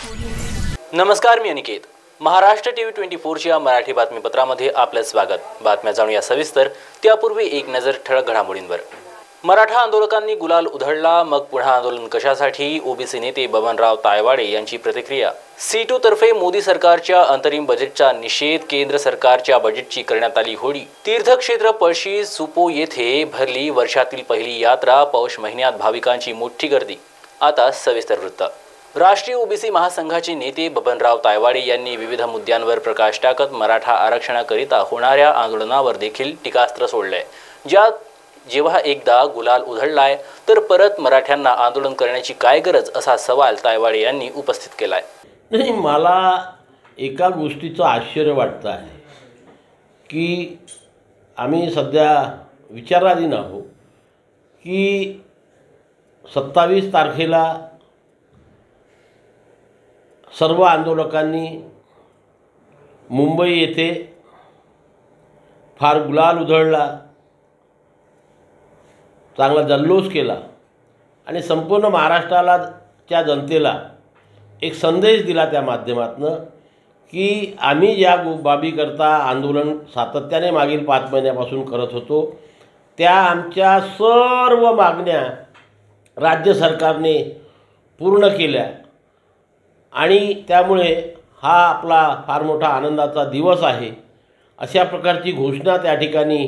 नमस्कार, मी अनिकेत. महाराष्ट्र टीव्ही 24 या मराठी बातमीपत्रामध्ये आपलं स्वागत. बातम्या जाणूया सविस्तर. त्यापूर्वी एक नजर ठळक घडामोडींवर. मराठा आंदोलकांनी गुलाल उधळला, मग पुन्हा आंदोलन कशासाठी? ओबीसी नेते बबनराव तायवाडे यांची प्रतिक्रिया. सीटू तर्फे मोदी सरकारच्या अंतरिम बजेटचा निषेध. केंद्र सरकारच्या बजेटची करण्यात आली होळी. तीर्थक्षेत्र पळशी सुपो येथे भरली वर्षातील पहिली यात्रा. पौष महिन्यात भाविकांची मोठी गर्दी. आता सविस्तर वृत्त. राष्ट्रीय ओबीसी महासंघाचे नेते बबनराव तायवाडे यांनी विविध मुद्द्यांवर प्रकाश टाकत मराठा आरक्षणाकरिता होणाऱ्या आंदोलनावर देखील टीकास्त्र सोडलंय. ज्यात जेव्हा एकदा गुलाल उधळलाय तर परत मराठ्यांना आंदोलन करण्याची काय गरज, असा सवाल तायवाडे यांनी उपस्थित केलाय. नाही, मला एका गोष्टीचं आश्चर्य वाटतं आहे की आम्ही सध्या विचाराधीन आहोत की 27 तारखेला सर्व आंदोलकांनी मुंबई येथे फार गुलाल उधळला, चांगला जल्लोष केला आणि संपूर्ण महाराष्ट्राला च्या जनतेला एक संदेश दिला त्या माध्यमातून की आम्ही ज्या बाबीकरता आंदोलन सातत्याने मागील 5 महिन्यापासून करत होतो त्या आमच्या सर्व मागण्या राज्य सरकारने पूर्ण केल्या आणि त्यामुळे हा आपला फार मोठा आनंदाचा दिवस आहे, अशा प्रकारची घोषणा त्या ठिकाणी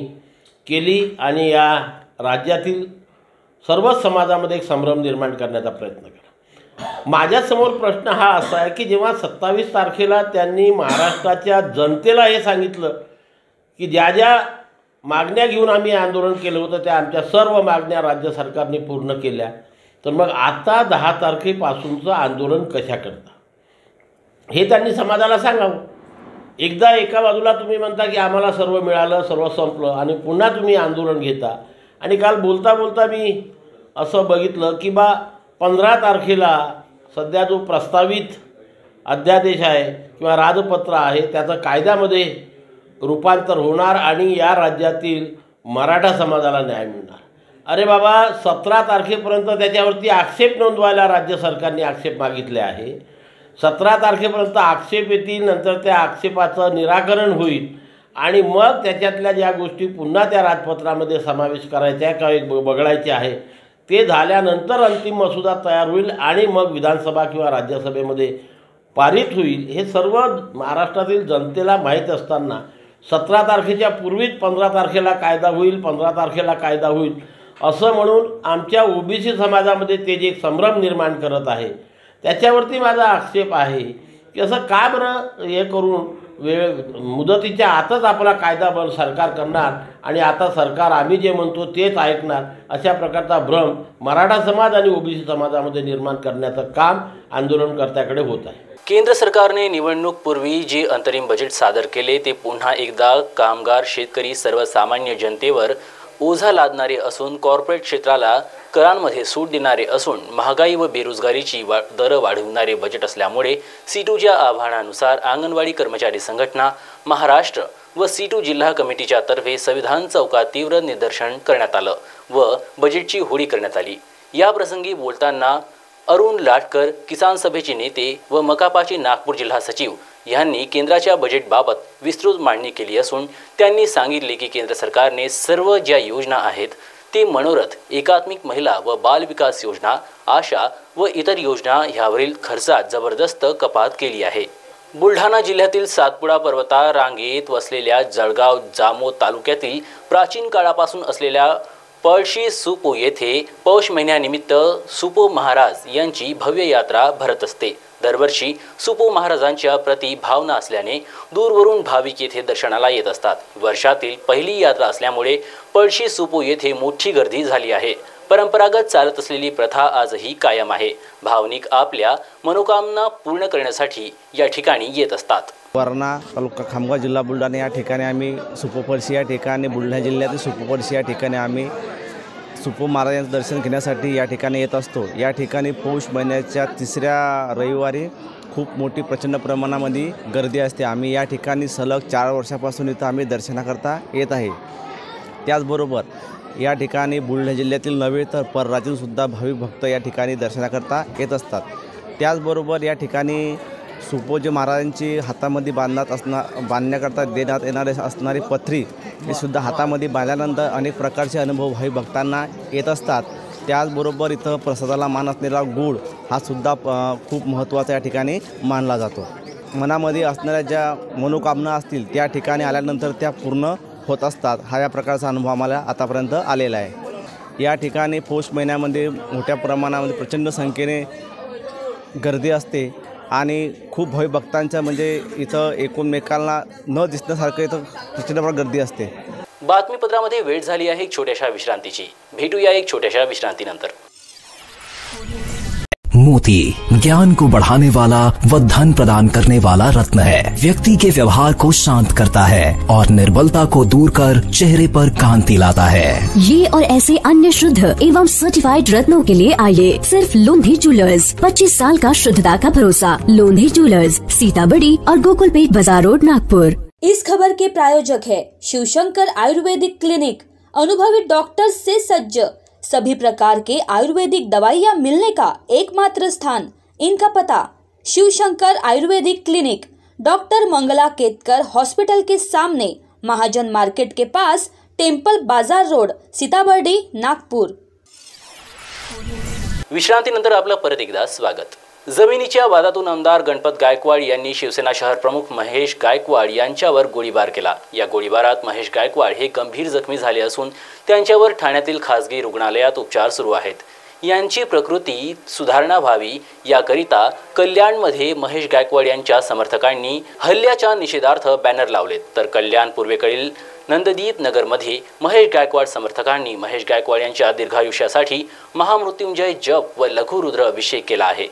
केली आणि या राज्यातील सर्वच समाजामध्ये एक संभ्रम निर्माण करण्याचा प्रयत्न केला. माझ्यासमोर प्रश्न हा असा आहे की जेव्हा 27 तारखेला त्यांनी महाराष्ट्राच्या जनतेला हे सांगितलं की ज्या ज्या मागण्या घेऊन आम्ही आंदोलन केलं होतं त्या आमच्या सर्व मागण्या राज्य सरकारने पूर्ण केल्या, तर मग आता 10 तारखेपासूनचं आंदोलन कशा करता हे त्यांनी समाजाला सांगावं. एकदा एका बाजूला तुम्ही म्हणता की आम्हाला सर्व मिळालं, सर्व संपलं आणि पुन्हा तुम्ही आंदोलन घेता. आणि काल बोलता बोलता मी असं बघितलं की 15 तारखेला सध्या जो प्रस्तावित अध्यादेश आहे किंवा राजपत्र आहे त्याचं कायद्यामध्ये रूपांतर होणार आणि या राज्यातील मराठा समाजाला न्याय मिळणार. अरे बाबा, 17 तारखेपर्यंत त्याच्यावरती आक्षेप नोंदवायला राज्य सरकारने आक्षेप मागितले आहे. 17 तारखेपर्यंत आक्षेप येतील, नंतर त्या आक्षेपाचं निराकरण होईल आणि मग त्याच्यातल्या ज्या गोष्टी पुन्हा त्या राजपत्रामध्ये समावेश करायच्या का एक बघायचे आहे ते झाल्यानंतर अंतिम मसुदा तयार होईल आणि मग विधानसभा किंवा राज्यसभेमध्ये पारित होईल. हे सर्व महाराष्ट्रातील जनतेला माहीत असताना 17 तारखेच्या पूर्वीच 15 तारखेला कायदा होईल, 15 तारखेला कायदा होईल असं म्हणून आमच्या ओबीसी समाजामध्ये ते जे संभ्रम निर्माण करत आहे त्याच्यावरती माझा आक्षेप आहे की असं का बरं हे करून मुदतीच्या आतच आपला कायदा सरकार करणार आणि आता सरकार आम्ही जे म्हणतो तेच ऐकणार, अशा प्रकारचा भ्रम मराठा समाज आणि ओबीसी समाजामध्ये निर्माण करण्याचं काम आंदोलनकर्त्याकडे होत आहे. केंद्र सरकारने निवडणूकपूर्वी जे अंतरिम बजेट सादर केले ते पुन्हा एकदा कामगार, शेतकरी, सर्वसामान्य जनतेवर ओझा लादणारे असून कॉर्पोरेट क्षेत्राला करांमध्ये सूट देणारे असून महागाई व बेरोजगारीची दर वाढवणारे बजेट असल्यामुळे सीटूच्या आव्हानानुसार अंगणवाडी कर्मचारी संघटना महाराष्ट्र व सीटू जिल्हा कमिटीच्या तर्फे संविधान चौकात तीव्र निदर्शन करण्यात आलं व बजेटची होळी करण्यात आली. या प्रसंगी बोलताना अरुण लाटकर, किसान सभेचे नेते व मकापाचे नागपूर जिल्हा सचिव यांनी केंद्राच्या बजेटबाबत विस्तृत मांडणी केली असून त्यांनी सांगितले की केंद्र सरकारने सर्व ज्या योजना आहेत ते मनोरथ, एकात्मिक महिला व बाल विकास योजना, आशा व इतर योजना ह्यावरील खर्चात जबरदस्त कपात केली आहे. बुलढाणा जिल्ह्यातील सातपुडा पर्वता रांगेत वसलेल्या जळगाव जामोद तालुक्यातील प्राचीन काळापासून असलेल्या पळशी सुपो येथे पौष महिन्यानिमित्त सुपो महाराज यांची भव्य यात्रा भरत असते. दरवर्षी सुपो महाराजांच्या प्रति भावना असल्याने दूरवरून भाविक येथे दर्शनाला येत असतात. वर्षातील पहिली यात्रा असल्यामुळे पळशी सुपो येथे मोठी गर्दी झाली आहे. परंपरागत चालत असलेली प्रथा आजही कायम आहे. भावनिक आपल्या मनोकामना पूर्ण करण्यासाठी या ठिकाणी येत असतात. वरणा तालुका खामगाव जिल्हा बुलढाणा या ठिकाणी आम्ही सुपो पळशी या ठिकाणी बुलढाणा जिल्ह्यातील सुपो पळशी या ठिकाणी आम्ही सुपो महाराजांचं दर्शन घेण्यासाठी या ठिकाणी येत असतो. या ठिकाणी पौष महिन्याच्या 3ऱ्या रविवारी खूप मोठी प्रचंड प्रमाणामध्ये गर्दी असते. आम्ही या ठिकाणी सलग 4 वर्षापासून इथं आम्ही दर्शनाकरता येत आहे. त्याचबरोबर या ठिकाणी बुलढाणा जिल्ह्यातील नव्हे तर परराज्यातून सुद्धा भाविक भक्त या ठिकाणी दर्शनाकरता येत असतात. त्याचबरोबर या ठिकाणी सुपोजी महाराजांची हातामध्ये बांधण्याकरता देण्यात येणारे असणारी पथरी ही सुद्धा हातामध्ये बांधल्यानंतर अनेक प्रकारचे अनुभव भावी भक्तांना येत असतात। त्याचबरोबर इथं प्रसादाला मान असलेला गूळ हा सुद्धा खूप महत्त्वाचा या ठिकाणी मानला जातो। मनामध्ये असणाऱ्या ज्या मनोकामना असतील त्या ठिकाणी आल्यानंतर त्या पूर्ण होत असतात। हा या प्रकारचा अनुभव आम्हाला आतापर्यंत आलेला आहे। या ठिकाणी पौष महिन्यामध्ये मोठ्या प्रमाणामध्ये प्रचंड संख्येने गर्दी असते आणि खूप भव्य भक्तांच्या म्हणजे इथं एकमेकांना न दिसण्यासारखं इथं प्रचंड प्रमाणात गर्दी असते। बातमीपत्रामध्ये वेळ झाली आहे एक छोट्याशा विश्रांतीची। भेटूया एक छोट्याशा विश्रांतीनंतर। मोती ज्ञान को बढ़ाने वाला व धन प्रदान करने वाला रत्न है। व्यक्ति के व्यवहार को शांत करता है और निर्बलता को दूर कर चेहरे पर कांति लाता है। ये और ऐसे अन्य शुद्ध एवं सर्टिफाइड रत्नों के लिए आइए सिर्फ लोंधी ज्वेलर्स। 25 साल का शुद्धता का भरोसा। लोंधी ज्वेलर्स, सीताबड़ी और गोकुलपेट बाजार रोड, नागपुर। इस खबर के प्रायोजक है शिवशंकर आयुर्वेदिक क्लिनिक। अनुभवी डॉक्टर से सज्ज, सभी प्रकार के आयुर्वेदिक दवाइयाँ मिलने का एकमात्र स्थान। इनका पता Shivshankar Ayurvedic clinic, doctor Mangala Ketkar hospital के सामने, महाजन मार्केट के पास, टेम्पल बाजार रोड, सीताबर्डी, नागपूर। विश्रांतीनंतर आपलं परत एकदा स्वागत। जमिनीच्या वादातून आमदार गणपत गायकवाड यांनी शिवसेना शहर प्रमुख महेश गायकवाड यांच्यावर गोळीबार केला। या गोळीबारात महेश गायकवाड हे गंभीर जखमी झाले असून त्यांच्यावर ठाण्यातील खासगी रुग्णालयात उपचार सुरू आहेत। यांची प्रकृती सुधारणा व्हावी याकरिता कल्याणमध्ये महेश गायकवाड यांच्या समर्थकांनी हल्ल्याच्या निषेधार्थ बॅनर लावलेत, तर कल्याण पूर्वेकडील नंददीप नगरमध्ये महेश गायकवाड समर्थकांनी महेश गायकवाड यांच्या दीर्घायुष्यासाठी महामृत्युंजय जप व लघुरुद्र अभिषेक केला आहे।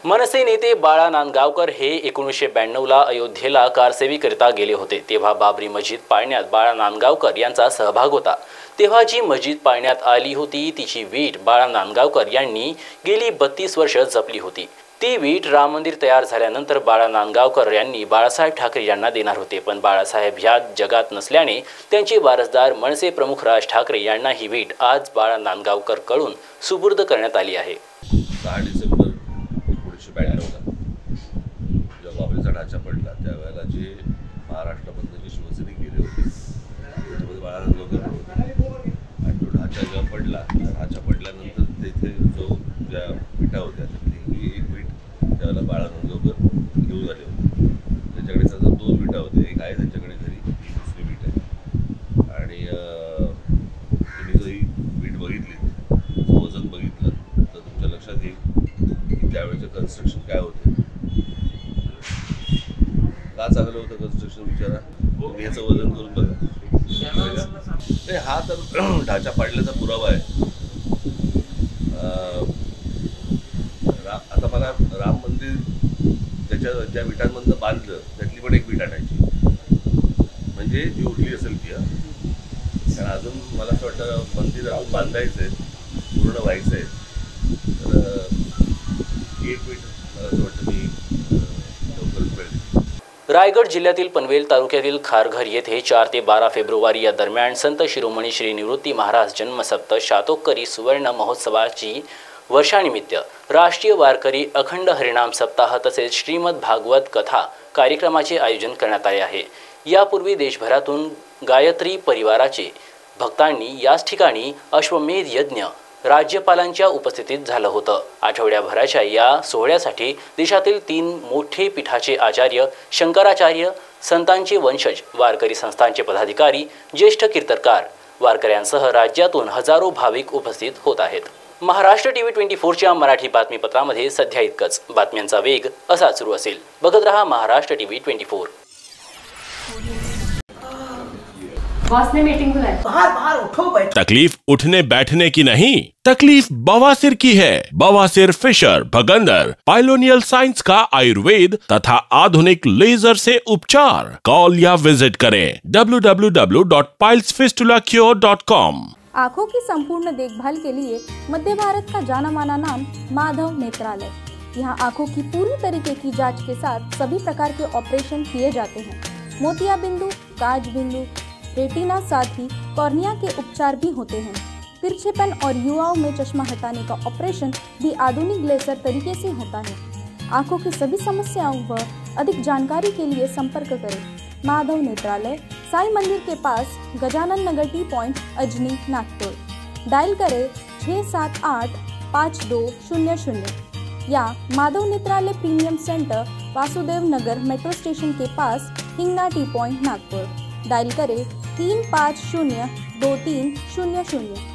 मनसे नेते बाळा नांदगावकर हे 1992ला अयोध्येला कारसेवेकरिता गेले होते। तेव्हा बाबरी मस्जिद पाळण्यात बाळा नांदगावकर यांचा सहभाग होता। तेव्हा जी मस्जिद पाळण्यात आली होती तिची वीट बाळा नांदगावकर यांनी गेली 32 वर्ष जपली होती। ती वीट राम मंदिर तयार झाल्यानंतर बाळा नांदगावकर यांनी बाळासाहेब ठाकरे यांना देणार होते, पण बाळासाहेब ह्या जगात नसल्याने त्यांचे वारसदार मनसे प्रमुख राज ठाकरे यांना ही वीट आज बाळा नांदगावकर कडून सुपूर्द करण्यात आली आहे। 10 डिसेंबर 1992ला जेव्हा बाबरीचा ढाचा पडला त्यावेळेला जे महाराष्ट्रामधले जे शिवसैनिक गेले होते त्याच्यामध्ये बाळा नांदगावकर होते आणि तो ढाचा जेव्हा पडला, ढाचा पडल्यानंतर तेथे जो ज्या विटा होत्या त्यातली एक वीट त्यावेळेला बाळा नांदगावकर घेऊन आले होते। त्याच्याकडे त्याचा 2 विटा होते, एक आहे त्यांच्याकडे घरी, दुसरी वीट आहे। आणि तुम्ही जर ही वीट बघितली, वजन बघितलं तर तुमच्या लक्षात येईल की त्यावेळेचं कन्स्ट्रक्शन काय होतं, का चांगलं होतं कन्स्ट्रक्शन विचारा, तुम्ही याचं वजन करून बघा। नाही, हा तर ढाचा पाडल्याचा पुरावा आहे। आता मला राम मंदिर त्याच्या ज्या विटांमधनं बांधलं त्यातली पण एक वीट आणायची, म्हणजे जी उरली असेल ती। कारण अजून मला असं वाटतं मंदिर अजून बांधायचं आहे, पूर्ण व्हायचं आहे, तर एक वीट मला असं वाटतं मी लवकरच मिळेल। रायगड जिल्ह्यातील पनवेल तालुक्यातील खारघर येथे 4 ते 12 फेब्रुवारी या दरम्यान संत शिरोमणी श्री निवृत्ती महाराज जन्मसप्त शातोत्तरी सुवर्ण महोत्सवाची वर्षानिमित्त राष्ट्रीय वारकरी अखंड हरिनाम सप्ताह तसेच श्रीमद भागवत कथा कार्यक्रमाचे आयोजन करण्यात आले आहे। यापूर्वी देशभरातून गायत्री परिवाराचे भक्तांनी याच ठिकाणी अश्वमेध यज्ञ राज्यपालांच्या उपस्थितीत झालं होतं। आठवड्याभराच्या या सोहळ्यासाठी देशातील 3 मोठे पीठाचे आचार्य, शंकराचार्य, संतांचे वंशज, वारकरी संस्थांचे पदाधिकारी, ज्येष्ठ कीर्तनकार, वारकऱ्यांसह राज्यातून हजारो भाविक उपस्थित होत आहेत। महाराष्ट्र टीव्ही 24च्या मराठी बातमीपत्रामध्ये सध्या इतकंच। बातम्यांचा वेग असा सुरू असेल। बघत रहा महाराष्ट्र टीव्ही 24। बॉस ने मीटिंग बुलाई। बाहर उठो बैठो। तकलीफ उठने बैठने की नहीं, तकलीफ बवासीर की है। बवासीर, फिशर, भगंदर, पाइलोनियल साइंस का आयुर्वेद तथा आधुनिक लेजर से उपचार। कॉल या विजिट करें www.pilesfistulacure.com। आँखों की संपूर्ण देखभाल के लिए मध्य भारत का जाना माना नाम माधव नेत्रालय। यहाँ आँखों की पूरी तरीके की जांच के साथ सभी प्रकार के ऑपरेशन किए जाते हैं। मोतिया बिंदु, काज बिंदु, रेटिना, साथ ही कॉर्निया के उपचार भी होते हैं। तिरछेपन और युवाओं में चश्मा हटाने का ऑपरेशन भी आधुनिक लेजर तरीके से होता है। आँखों की सभी समस्याओं व अधिक जानकारी के लिए संपर्क करें माधव नेत्रालय, साई मंदिर के पास, Gajanan Nagar T point, Ajni, Nagpur. Dial करें 678-5200 या Madhav Netralaya premium centre, Vasudev Nagar metro station के पास, Hingna T point, Nagpur. Dial करें 350-2300।